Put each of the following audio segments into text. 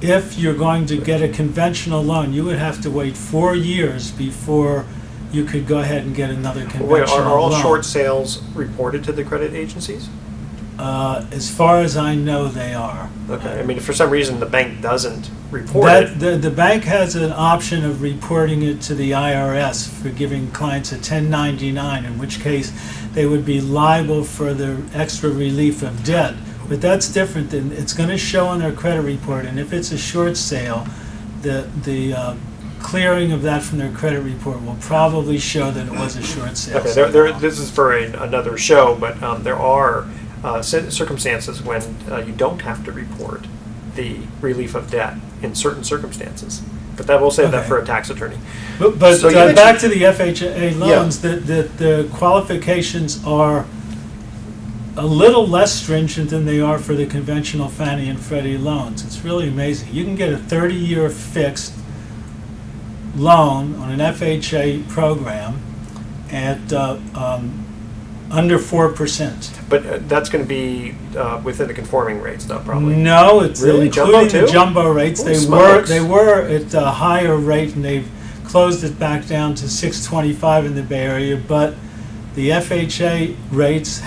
if you're going to get a conventional loan, you would have to wait 4 years before you could go ahead and get another conventional Wait, are all loan. short sales reported to the credit agencies? As far as I know, they are. Okay, I mean, if for some reason the bank doesn't report it, The bank has an option of reporting it to the IRS for giving clients a 1099, in which case they would be liable for the extra relief of debt. But that's different than, it's going to show on their credit report, and if it's a short sale, the clearing of that from their credit report will probably show that it was a short sale. okay, this is for another show, but there are circumstances when you don't have to report the relief of debt in certain circumstances. But that we'll save that Okay. for a tax attorney. But So you back to the FHA loans, the qualifications are a little less stringent than they are for the conventional Fannie and Freddie loans. It's really amazing. You can get a 30-year fixed loan on an FHA program at under 4%. But that's going to be within the conforming rates, though, probably. No, it's Really? Jumbo including the too? jumbo rates. Oh, They smokes. were at a higher rate, and they've closed it back down to 6.25 in the Bay Area. But the FHA rates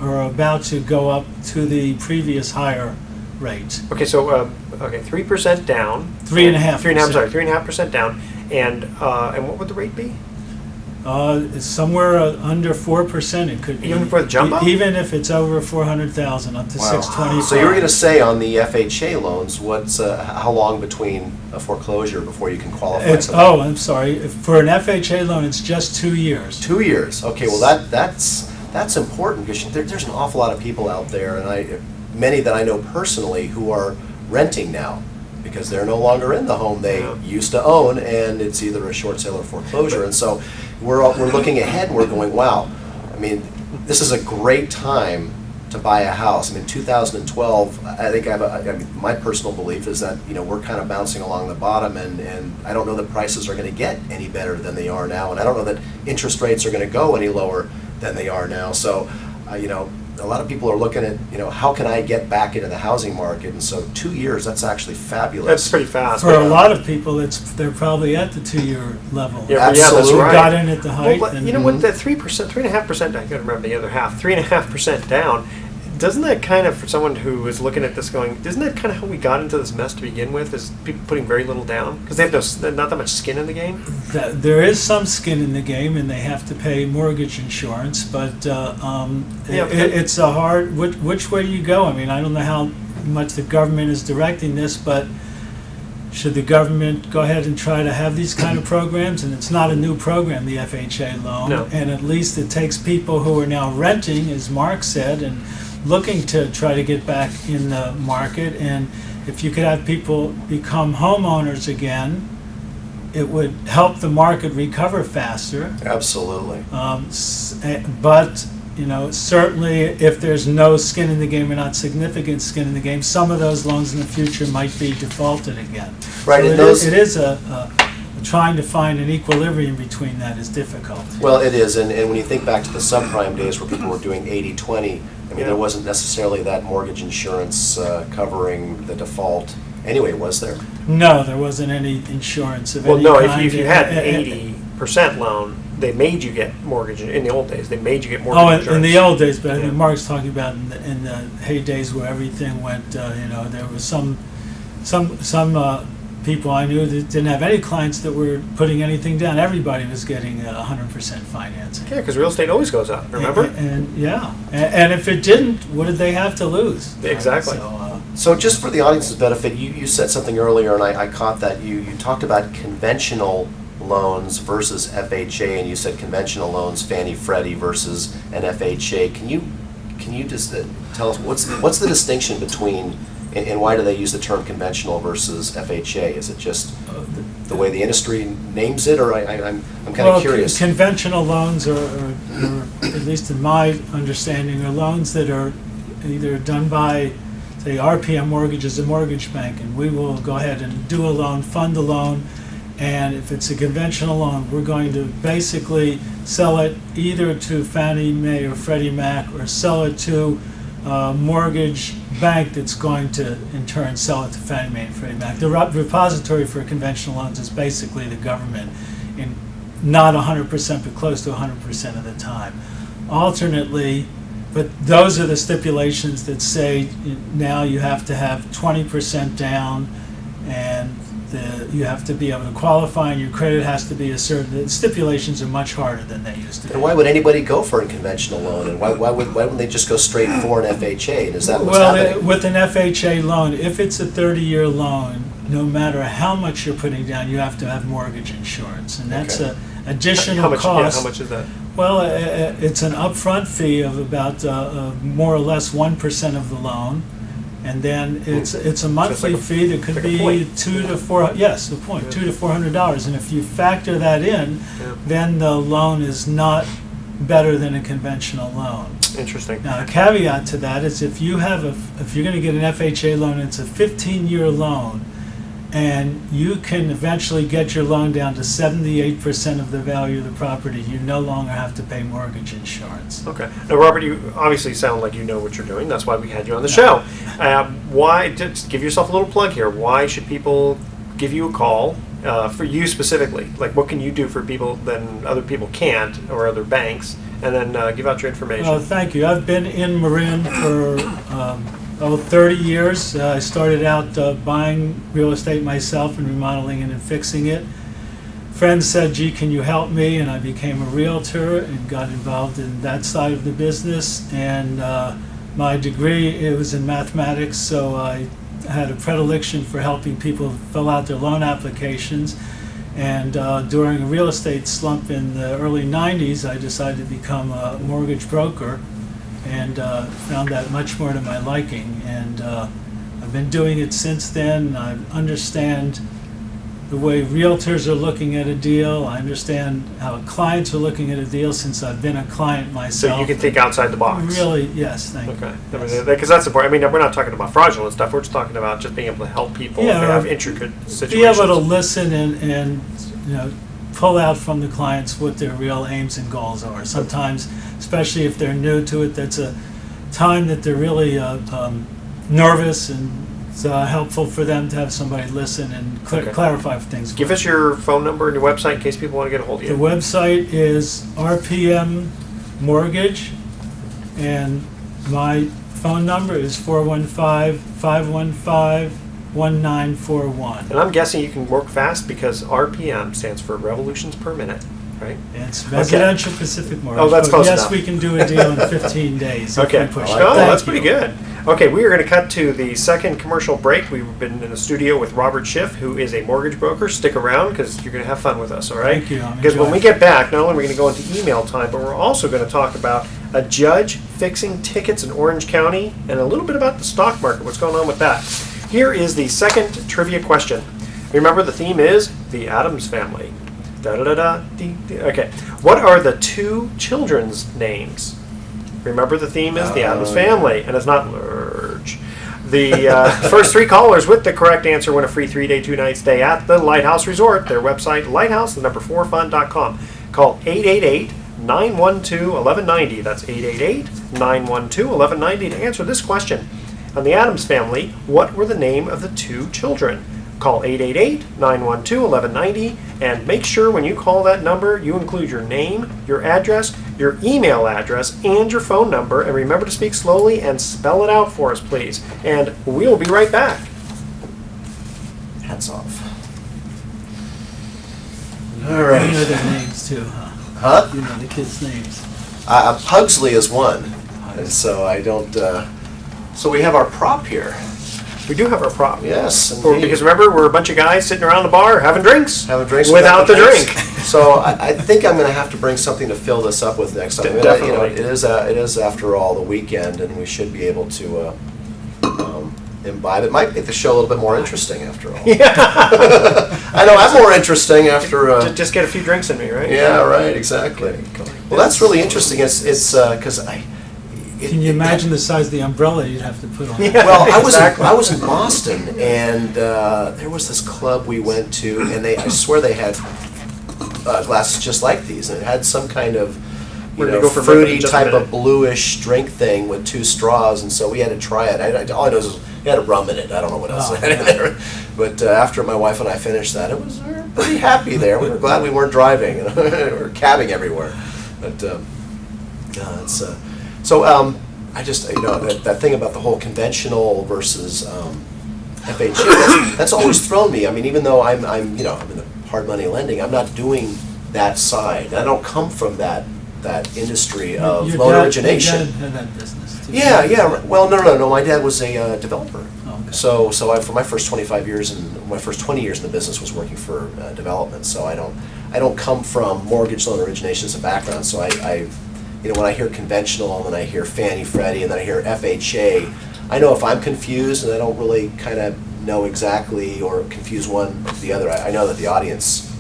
are about to go up to the previous higher rate. Okay, so 3% down. 3.5%. 3.5% down, and what would the rate be? It's somewhere under 4%. It could be Even for the jumbo? even if it's over 400,000, up to Wow. 625. So you were going to say on the FHA loans, what's how long between a foreclosure before you can qualify It's for that? I'm sorry. For an FHA loan, it's just 2 years. 2 years. Okay, well that's important because there's an awful lot of people out there, and many that I know personally who are renting now because they're no longer in the home they used to own, and it's either a short sale or foreclosure. And so we're looking ahead and we're going, wow. I mean, this is a great time to buy a house. I mean, 2012. I think my personal belief is that we're kind of bouncing along the bottom, and I don't know that prices are going to get any better than they are now, and I don't know that interest rates are going to go any lower than they are now. So, a lot of people are looking at, how can I get back into the housing market? And so 2 years, that's actually fabulous. That's pretty fast. For a lot of people, they're probably at the 2-year level. Yeah, that's Absolutely. right. Got in at the height. Well, and- you know what? That 3%, 3.5%. I can't remember the other half. 3.5% down. Doesn't that kind of, for someone who is looking at this, going, isn't that kind of how we got into this mess to begin with? Is people putting very little down because they have not that much skin in the game? There is some skin in the game, and they have to pay mortgage insurance. But it's a hard. Which way do you go? I mean, I don't know how much the government is directing this, but should the government go ahead and try to have these kind of programs? And it's not a new program, the FHA loan. No. And at least it takes people who are now renting, as Mark said, and looking to try to get back in the market. And if you could have people become homeowners again, it would help the market recover faster. Absolutely. But certainly if there's no skin in the game or not significant skin in the game, some of those loans in the future might be defaulted again. Right, So and those- it is trying to find an equilibrium between that is difficult. Well, it is, and when you think back to the subprime days where people were doing 80-20, I mean, Yeah. there wasn't necessarily that mortgage insurance covering the default anyway, was there? No, there wasn't any insurance of Well, any no. kind. If you had an 80% loan, they made you get mortgage in the old days. They made you get mortgage Oh, insurance. in the old days, but I Yeah. think Mark's talking about in the heydays where everything went, there was some people I knew that didn't have any clients that were putting anything down. Everybody was getting 100% financing. Yeah, because real estate always goes up. Remember? And if it didn't, what did they have to lose? Exactly. So just for the audience's benefit, you said something earlier, and I caught that. You talked about conventional loans versus FHA, and you said conventional loans, Fannie Freddie versus an FHA. Can you just tell us what's the distinction between, and why do they use the term conventional versus FHA? Is it just the way the industry names it, or I'm kind of curious? Conventional loans are, at least in my understanding, are loans that are either done by, say, RPM Mortgage is a mortgage bank, and we will go ahead and do a loan, fund the loan, and if it's a conventional loan, we're going to basically sell it either to Fannie Mae or Freddie Mac, or sell it to mortgage bank that's going to in turn sell it to Fannie Mae and Freddie Mac. The repository for conventional loans is basically the government, in not 100% but close to 100% of the time. Alternately, but those are the stipulations that say now you have to have 20% down, and you have to be able to qualify, and your credit has to be a certain. The stipulations are much harder than they used to be. And why would anybody go for a conventional loan? And why wouldn't they just go straight for an FHA? And is that what's happening? With an FHA loan, if it's a 30-year loan, no matter how much you're putting down, you have to have mortgage insurance, and that's Okay. an additional How much? Yeah, cost. how much is that? Well, it's an upfront fee of about more or less 1% of the loan, and then it's a monthly like a- fee that could like a be point. $200 to $400. Yes, the point, Yeah. $200 to $400, and if you factor that in, Yeah. then the loan is not better than a conventional loan. Interesting. Now, a caveat to that is if you're going to get an FHA loan, it's a 15-year loan, and you can eventually get your loan down to 78% of the value of the property, you no longer have to pay mortgage insurance. Okay. Now, Robert, you obviously sound like you know what you're doing. That's why we had you on the show. Why? Just give yourself a little plug here. Why should people give you a call? For you specifically, like what can you do for people that other people can't, or other banks? And then give out your information. Oh, thank you. I've been in Marin for 30 years. I started out buying real estate myself and remodeling it and fixing it. Friends said, gee, can you help me? And I became a realtor and got involved in that side of the business. And my degree, it was in mathematics, so I had a predilection for helping people fill out their loan applications. And during a real estate slump in the early 90s, I decided to become a mortgage broker, and found that much more to my liking. And I've been doing it since then. I understand the way realtors are looking at a deal. I understand how clients are looking at a deal since I've been a client myself. So you can think outside the box. Really, yes, thank Okay. you. I Yes. mean, because that's important. I mean, we're not talking about fraudulent stuff. We're just talking about just being able to help people Yeah, if they or have intricate situations. Be able to listen and pull out from the clients what their real aims and goals are. Sometimes, especially if they're new to it, that's a time that they're really nervous, and it's helpful for them to have somebody listen and Okay. clarify things. Give us your phone number and your website in case people want to get a hold of The you. website is RPM Mortgage, and my phone number is 415-515-1941. And I'm guessing you can work fast because RPM stands for revolutions per minute, right? It's Residential Pacific Mortgage. Oh, that's but close yes, enough. we can do a deal in 15 days. if Okay. we push I it. like Oh, that. that's Thank pretty you. good. Okay, we are going to cut to the second commercial break. We've been in the studio with Robert Schiff, who is a mortgage broker. Stick around because you're going to have fun with us, all right? Thank you. I'm Because when we enjoying get back, not only are we going to go into email time, but we're also going to talk about a judge fixing tickets in Orange County and a little bit about the stock market, what's going on with that. Here is the second trivia question. Remember, the theme is the Addams Family. Okay. What are the two children's names? Remember, the theme is the Addams Family, and it's not Lurch. The first three callers with the correct answer win a free 3-day, 2-night stay at the Lighthouse Resort. Their website, lighthouse4fun.com. Call 888-912-1190. That's 888-912-1190 to answer this question. On the Addams Family, what were the name of the two children? Call 888-912-1190 and make sure when you call that number you include your name, your address, your email address, and your phone number. And remember to speak slowly and spell it out for us, please. And we'll be right back. Hats off. All You know right. their names too, huh? Huh? You know the kids' names. Pugsley is one, and so I don't. So we have our prop here. We do have our prop. Yes, Or- indeed. because remember, we're a bunch of guys sitting around the bar having drinks. Having drinks without the drinks. drink. So I think I'm going to have to bring something to fill this up with next time. Definitely. It is after all the weekend, and we should be able to imbibe. It might make the show a little bit more interesting after all. I know I'm more interesting after. Just get a few drinks in me, right? Yeah, right, exactly. Well, that's really interesting. It's because Can you imagine the size of the umbrella you'd have to put on? Yeah. Well, Exactly. I was in Boston, and there was this club we went to, and I swear they had glasses just like these, and it had some kind of, you Ready to know, go for bourbon in fruity just a type minute. of bluish drink thing with 2 straws, and so we had to try it. All I know is it had a rum in it. I don't know what else Oh, had in yeah. there. But after my wife and I finished that, we were pretty happy there. We were glad we weren't driving. We were cabbing everywhere. But I just, that thing about the whole conventional versus FHA, that's always thrown me. I mean, even though I'm in the hard money lending, I'm not doing that side. I don't come from that industry of Your loan dad- origination. Your dad had that business too. Yeah. Well, no. My dad was a developer. Oh, okay. So for my first 25 years and my first 20 years in the business was working for development. So I don't come from mortgage loan origination as a background. So I when I hear conventional and then I hear Fannie Freddie and then I hear FHA, I know if I'm confused and I don't really kind of know exactly or confuse one or the other, I know that the audience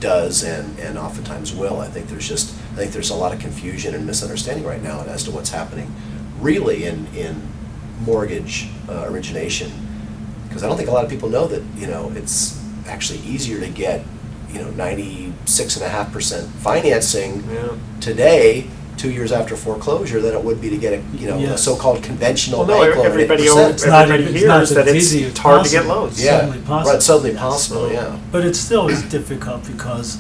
does and oftentimes will. I think there's a lot of confusion and misunderstanding right now as to what's happening really in mortgage origination, because I don't think a lot of people know that it's actually easier to get 96.5% financing Yeah. today 2 years after foreclosure than it would be to get a Yes. so-called conventional Well, no, bank loan at everybody 8%. owns- Everybody it's hears not that it's easy, hard to get possible. loans. Yeah, Suddenly possible. right, suddenly Yes. possible, yeah. But it still is difficult because,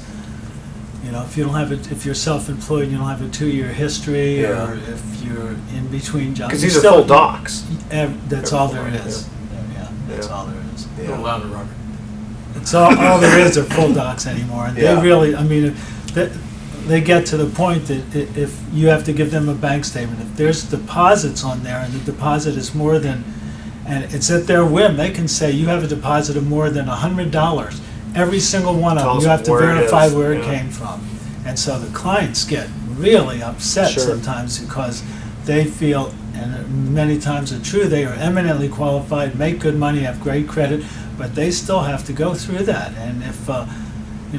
if you don't have if you're self-employed, you don't have a 2-year history, Yeah. or if you're in between jobs. Because you these are still- full docs. That's all there is. Yeah, that's Yeah. all there is. Yeah. A little louder, Robert. It's all there is are full docs anymore. And Yeah. they really, they get to the point that if you have to give them a bank statement, if there's deposits on there and the deposit is more than, and it's at their whim, they can say you have a deposit of more than $100. Every single one of Tell them, us you have to where it verify is, where it yeah. came from. And so the clients get really upset Sure. sometimes because they feel, and many times are true, they are eminently qualified, make good money, have great credit, but they still have to go through that. And if,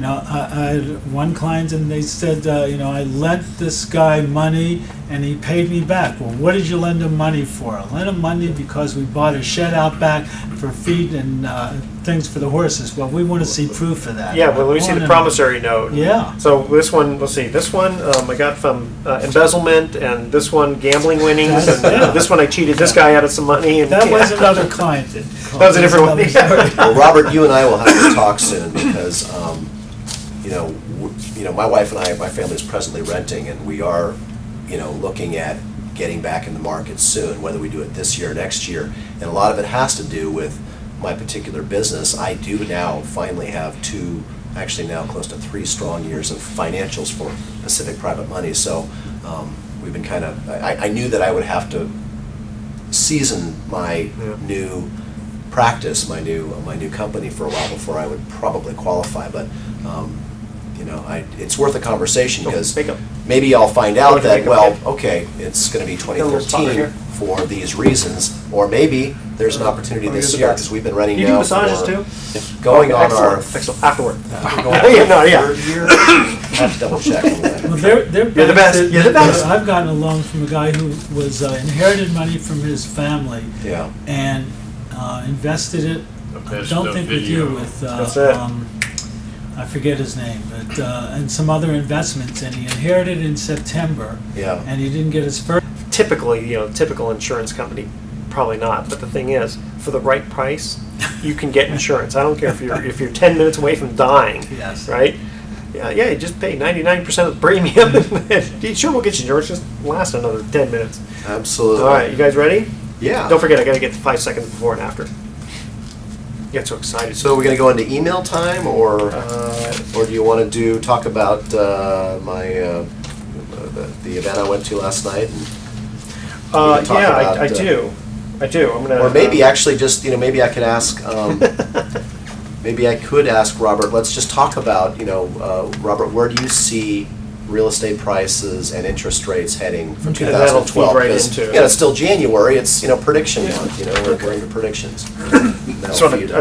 I had one client and they said, I lent this guy money and he paid me back. Well, what did you lend him money for? I lent him money because we bought a shed out back for feed and things for the horses. Well, we want to see proof of that. Yeah, well, let me see On the and promissory note. Yeah. So this one, let's see, this one I got from embezzlement, and this one gambling winnings, and Yeah. this one I cheated this guy out of some money. And That was another client that called. That was a different one. That's another story. Well, Robert, you and I will have to talk soon because, my wife and I, my family is presently renting, and we are, looking at getting back in the market soon, whether we do it this year or next year. And a lot of it has to do with my particular business. I do now finally have actually now close to 3 strong years of financials for Pacific Private Money. So we've been I knew that I would have to season my Yeah. new practice, my new company for a while before I would probably qualify. But it's worth a conversation Oh, because make up. maybe I'll find out Make that up. okay, it's going to be a little spot right 2013 here. for these reasons, or maybe the's an opportunity Oh, this here's year the because we've been renting You do now massages for too? going Okay, on our excellent. Afterward. we're going Yeah, on no, our yeah. 3rd year. I have to double check on that. Well, they're You're the banks best. that- You're the best. I've gotten a loan from a guy who was inherited money from his family Yeah. and invested it. I Best don't of think with you, video. with That's it. I forget his name, but and some other investments, and he inherited in September, Yeah. and he didn't get his first. Typically, typical insurance company, probably not. But the thing is, for the right price, you can get insurance. I don't care if you're 10 minutes away from dying. Yes. Right? Yeah, you just pay 99% of the premium. And sure, we'll get you insurance. Just last another 10 minutes. Absolutely. All right, you guys ready? Yeah. Don't forget, I got to get the 5 seconds before and after. Get so excited. So we're going to go into email time, or do you want to talk about the event I went to last night? And we can talk Yeah, about, I do. I do. I'm gonna. or maybe actually just, maybe I could ask, maybe I could ask Robert, let's just talk about, Robert, where do you see real estate prices and interest rates heading for Okay. 2012? That'll feed right 'Cause, into- yeah, it's still January, it's, prediction Yeah. month, we're into predictions. I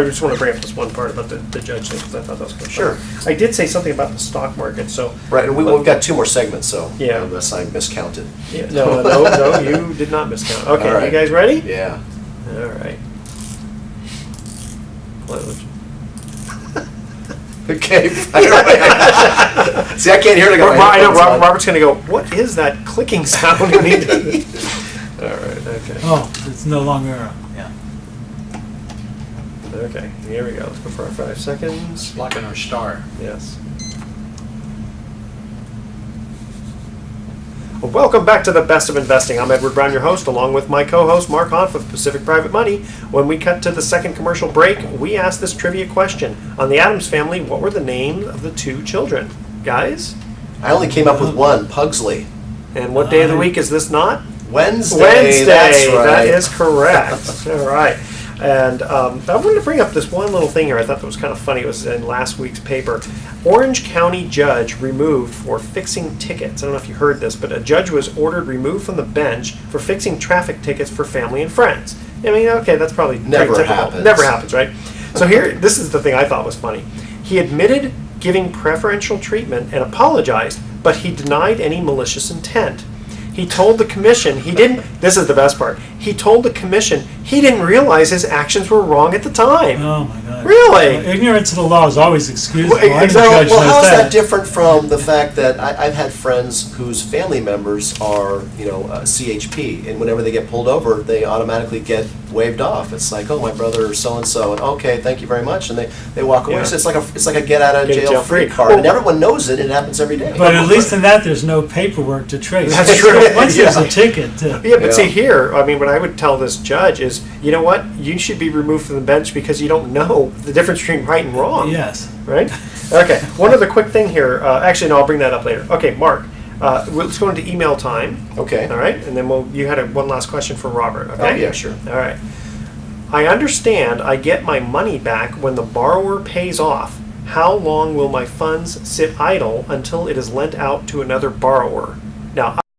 just want to bring up this one part about the judge thing because I thought that was kind of Sure. funny. I did say something about the stock market, so. Right, and we've got 2 more segments, so Yeah. unless I miscounted. Yeah, no, you did not miscount. Okay, All right. you guys ready? Yeah. All right. Close. Okay, fire away. See, I can't hear it. I got my I know headphones on. Robert's going to go, what is that clicking sound? When he does? All right, okay. Oh, it's no longer, yeah. Okay, here we go. Let's go for our 5 seconds. Blocking our star. Yes. Well, welcome back to the Best of Investing. I'm Edward Brown, your host, along with my co-host Mark Hanf of Pacific Private Money. When we cut to the second commercial break, we asked this trivia question. On the Addams Family, what were the names of the 2 children? Guys? I only came up with one, Pugsley. And what day of the week is this not? Wednesday. Wednesday. That's right. That is correct. All right. And I wanted to bring up this one little thing here I thought that was kind of funny. It was in last week's paper. Orange County judge removed for fixing tickets. I don't know if you heard this, but a judge was ordered removed from the bench for fixing traffic tickets for family and friends. I mean, okay, that's probably Never pretty typical. happens. Never happens, right? So here, this is the thing I thought was funny. He admitted giving preferential treatment and apologized, but he denied any malicious intent. He told the commission he didn't, this is the best part, he told the commission he didn't realize his actions were wrong at the time. Oh, my God. Really? Ignorance of the law is always excusable. Well, Any exactly. judge Well, knows how's that different from the fact that I've had friends whose family members are, CHP, and whenever they get pulled over, they automatically get waved off. It's like, oh, my brother so-and-so, and okay, thank you very much, and they walk away. Yeah. So it's like a get out of Get jail jail free free. card, Well- and everyone knows it. It happens every day. But at least in that, there's no paperwork to trace. That's true. Once there's Yeah. a ticket, Yeah, but Yeah. see here, I mean, what I would tell this judge is, you know what, you should be removed from the bench because you don't know the difference between right and wrong. yes. Right? Okay, one other quick thing here. Actually, no, I'll bring that up later. Okay, Mark, let's go into email time. Okay. All right, and then you had one last question for Robert. Okay. Oh, yeah, sure. All right. I understand I get my money back when the borrower pays off. How long will my funds sit idle until it is lent out to another borrower? Now,